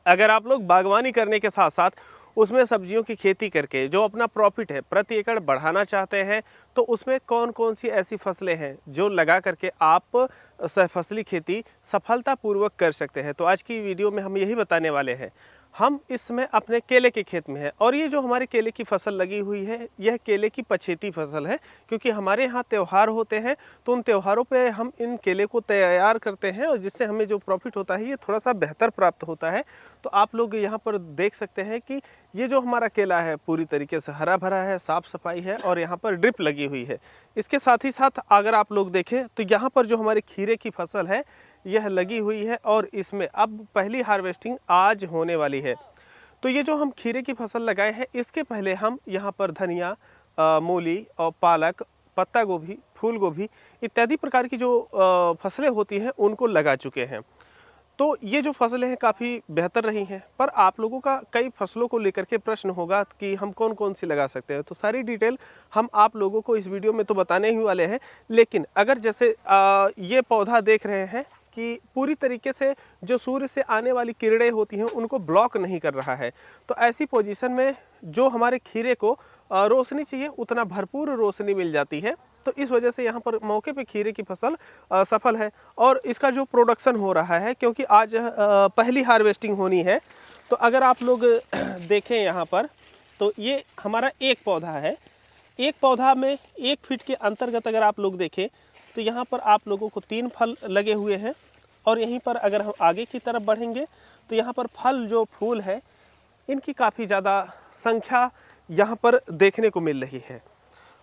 अगर आप लोग बागवानी करने के साथ साथ उसमें सब्जियों की खेती करके जो अपना प्रॉफिट है प्रति एकड़ बढ़ाना चाहते हैं, तो उसमें कौन कौन सी ऐसी फसलें हैं जो लगा करके आप सहफसली खेती सफलतापूर्वक कर सकते हैं। तो आज की वीडियो में हम यही बताने वाले हैं। हम इस समय अपने केले के खेत में हैं और ये जो हमारे केले की फसल लगी हुई है, यह केले की पछेती फसल है। क्योंकि हमारे यहाँ त्यौहार होते हैं, तो उन त्योहारों पे हम इन केले को तैयार करते हैं और जिससे हमें जो प्रॉफिट होता है ये थोड़ा सा बेहतर प्राप्त होता है। तो आप लोग यहाँ पर देख सकते हैं कि ये जो हमारा केला है पूरी तरीके से हरा भरा है, साफ़ सफाई है और यहाँ पर ड्रिप लगी हुई है। इसके साथ ही साथ अगर आप लोग देखें तो यहाँ पर जो हमारे खीरे की फसल है यह लगी हुई है और इसमें अब पहली हार्वेस्टिंग आज होने वाली है। तो ये जो हम खीरे की फसल लगाए हैं, इसके पहले हम यहाँ पर धनिया, मूली और पालक, पत्ता गोभी, फूल गोभी इत्यादि प्रकार की जो फसलें होती हैं उनको लगा चुके हैं। तो ये जो फसलें हैं काफ़ी बेहतर रही हैं। पर आप लोगों का कई फसलों को लेकर के प्रश्न होगा कि हम कौन कौन सी लगा सकते हैं। तो सारी डिटेल हम आप लोगों को इस वीडियो में तो बताने ही वाले हैं। लेकिन अगर जैसे ये पौधा देख रहे हैं कि पूरी तरीके से जो सूर्य से आने वाली किरणें होती हैं उनको ब्लॉक नहीं कर रहा है, तो ऐसी पोजीशन में जो हमारे खीरे को रोशनी चाहिए उतना भरपूर रोशनी मिल जाती है। तो इस वजह से यहाँ पर मौके पे खीरे की फसल सफल है और इसका जो प्रोडक्शन हो रहा है, क्योंकि आज पहली हार्वेस्टिंग होनी है। तो अगर आप लोग देखें यहाँ पर, तो ये हमारा एक पौधा है। एक पौधा में 1 फीट के अंतर्गत अगर आप लोग देखें तो यहाँ पर आप लोगों को 3 फल लगे हुए हैं। और यहीं पर अगर हम आगे की तरफ बढ़ेंगे तो यहाँ पर फूल है, इनकी काफ़ी ज़्यादा संख्या यहाँ पर देखने को मिल रही है।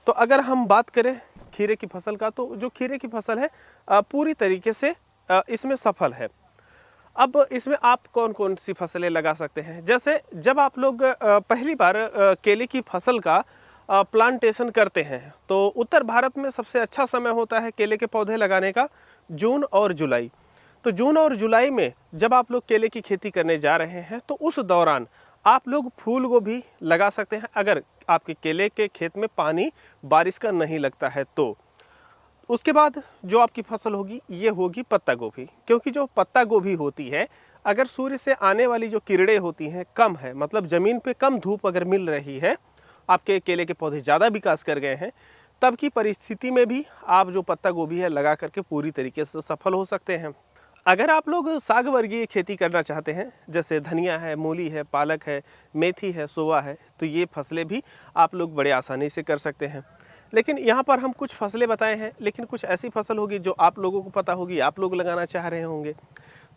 तो अगर हम बात करें खीरे की फसल का, तो जो खीरे की फसल है पूरी तरीके से इसमें सफल है। अब इसमें आप कौन कौन सी फसलें लगा सकते हैं। जैसे जब आप लोग पहली बार केले की फसल का प्लांटेशन करते हैं, तो उत्तर भारत में सबसे अच्छा समय होता है केले के पौधे लगाने का जून और जुलाई। तो जून और जुलाई में जब आप लोग केले की खेती करने जा रहे हैं तो उस दौरान आप लोग फूल गोभी लगा सकते हैं। अगर आपके केले के खेत में पानी बारिश का नहीं लगता है तो उसके बाद जो आपकी फसल होगी ये होगी पत्ता गोभी। क्योंकि जो पत्ता गोभी होती है, अगर सूर्य से आने वाली जो किरणें होती हैं कम है, मतलब ज़मीन पे कम धूप अगर मिल रही है, आपके केले के पौधे ज़्यादा विकास कर गए हैं, तब की परिस्थिति में भी आप जो पत्ता गोभी है लगा करके पूरी तरीके से सफल हो सकते हैं। अगर आप लोग साग वर्गीय खेती करना चाहते हैं, जैसे धनिया है, मूली है, पालक है, मेथी है, सोवा है, तो ये फसलें भी आप लोग बड़े आसानी से कर सकते हैं। लेकिन यहाँ पर हम कुछ फसलें बताए हैं, लेकिन कुछ ऐसी फसल होगी जो आप लोगों को पता होगी, आप लोग लगाना चाह रहे होंगे।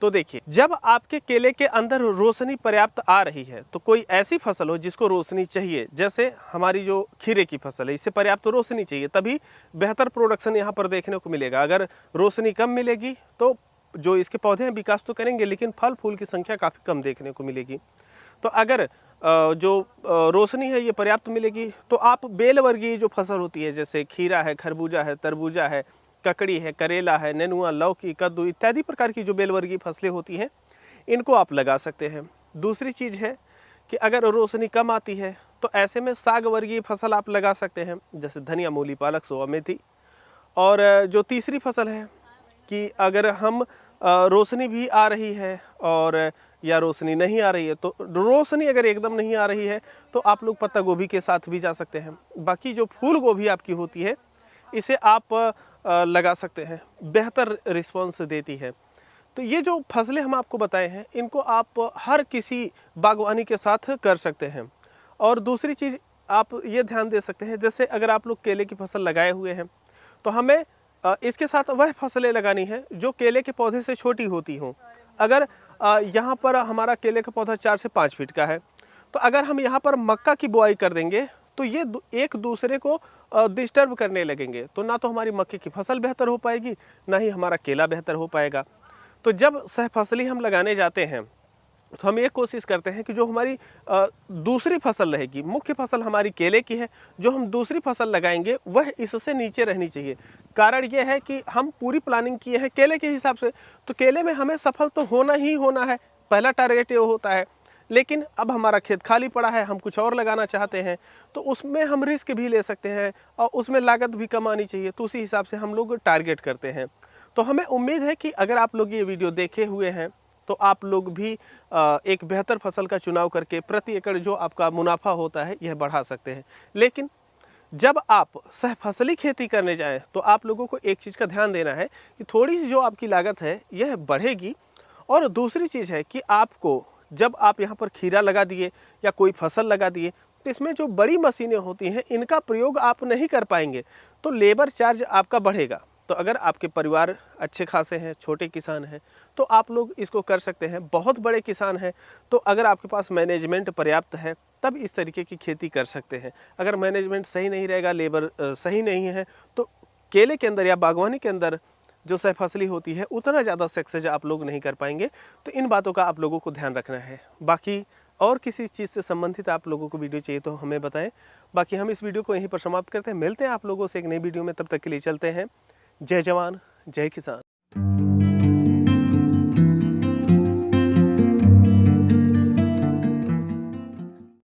तो देखिए, जब आपके केले के अंदर रोशनी पर्याप्त आ रही है, तो कोई ऐसी फसल हो जिसको रोशनी चाहिए, जैसे हमारी जो खीरे की फसल है, इससे पर्याप्त रोशनी चाहिए, तभी बेहतर प्रोडक्शन यहाँ पर देखने को मिलेगा। अगर रोशनी कम मिलेगी तो जो इसके पौधे हैं विकास तो करेंगे, लेकिन फल फूल की संख्या काफ़ी कम देखने को मिलेगी। तो अगर जो रोशनी है ये पर्याप्त मिलेगी तो आप बेल वर्गीय जो फसल होती है, जैसे खीरा है, खरबूजा है, तरबूजा है, ककड़ी है, करेला है, नेनुआ, लौकी, कद्दू इत्यादि प्रकार की जो बेल वर्गीय फसलें होती हैं इनको आप लगा सकते हैं। दूसरी चीज़ है कि अगर रोशनी कम आती है तो ऐसे में साग वर्गीय फसल आप लगा सकते हैं, जैसे धनिया, मूली, पालक, सोवा, मेथी। और जो तीसरी फसल है कि अगर हम रोशनी भी आ रही है और या रोशनी नहीं आ रही है, तो रोशनी अगर एकदम नहीं आ रही है तो आप लोग पत्ता गोभी के साथ भी जा सकते हैं। बाकी जो फूल गोभी आपकी होती है इसे आप लगा सकते हैं, बेहतर रिस्पॉन्स देती है। तो ये जो फसलें हम आपको बताए हैं इनको आप हर किसी बागवानी के साथ कर सकते हैं। और दूसरी चीज़ आप ये ध्यान दे सकते हैं, जैसे अगर आप लोग केले की फसल लगाए हुए हैं तो हमें इसके साथ वह फसलें लगानी है जो केले के पौधे से छोटी होती हों। अगर यहाँ पर हमारा केले का पौधा 4 से 5 फीट का है, तो अगर हम यहाँ पर मक्का की बुआई कर देंगे तो ये एक दूसरे को डिस्टर्ब करने लगेंगे, तो ना तो हमारी मक्के की फसल बेहतर हो पाएगी, ना ही हमारा केला बेहतर हो पाएगा। तो जब सहफसली हम लगाने जाते हैं तो हम ये कोशिश करते हैं कि जो हमारी दूसरी फसल रहेगी, मुख्य फसल हमारी केले की है, जो हम दूसरी फसल लगाएंगे वह इससे नीचे रहनी चाहिए। कारण ये है कि हम पूरी प्लानिंग किए हैं केले के हिसाब से, तो केले में हमें सफल तो होना ही होना है, पहला टारगेट ये होता है। लेकिन अब हमारा खेत खाली पड़ा है, हम कुछ और लगाना चाहते हैं, तो उसमें हम रिस्क भी ले सकते हैं और उसमें लागत भी कम आनी चाहिए, तो उसी हिसाब से हम लोग टारगेट करते हैं। तो हमें उम्मीद है कि अगर आप लोग ये वीडियो देखे हुए हैं तो आप लोग भी एक बेहतर फसल का चुनाव करके प्रति एकड़ जो आपका मुनाफा होता है यह बढ़ा सकते हैं। लेकिन जब आप सहफसली खेती करने जाएं तो आप लोगों को एक चीज़ का ध्यान देना है कि थोड़ी सी जो आपकी लागत है यह बढ़ेगी। और दूसरी चीज़ है कि आपको जब आप यहाँ पर खीरा लगा दिए या कोई फसल लगा दिए तो इसमें जो बड़ी मशीनें होती हैं इनका प्रयोग आप नहीं कर पाएंगे, तो लेबर चार्ज आपका बढ़ेगा। तो अगर आपके परिवार अच्छे खासे हैं, छोटे किसान हैं, तो आप लोग इसको कर सकते हैं। बहुत बड़े किसान हैं तो अगर आपके पास मैनेजमेंट पर्याप्त है तब इस तरीके की खेती कर सकते हैं। अगर मैनेजमेंट सही नहीं रहेगा, लेबर सही नहीं है, तो केले के अंदर या बागवानी के अंदर जो सहफसली होती है उतना ज़्यादा सक्सेस आप लोग नहीं कर पाएंगे। तो इन बातों का आप लोगों को ध्यान रखना है। बाकी और किसी चीज़ से संबंधित आप लोगों को वीडियो चाहिए तो हमें बताएं। बाकी हम इस वीडियो को यहीं पर समाप्त करते हैं। मिलते हैं आप लोगों से एक नई वीडियो में, तब तक के लिए चलते हैं। जय जवान जय किसान।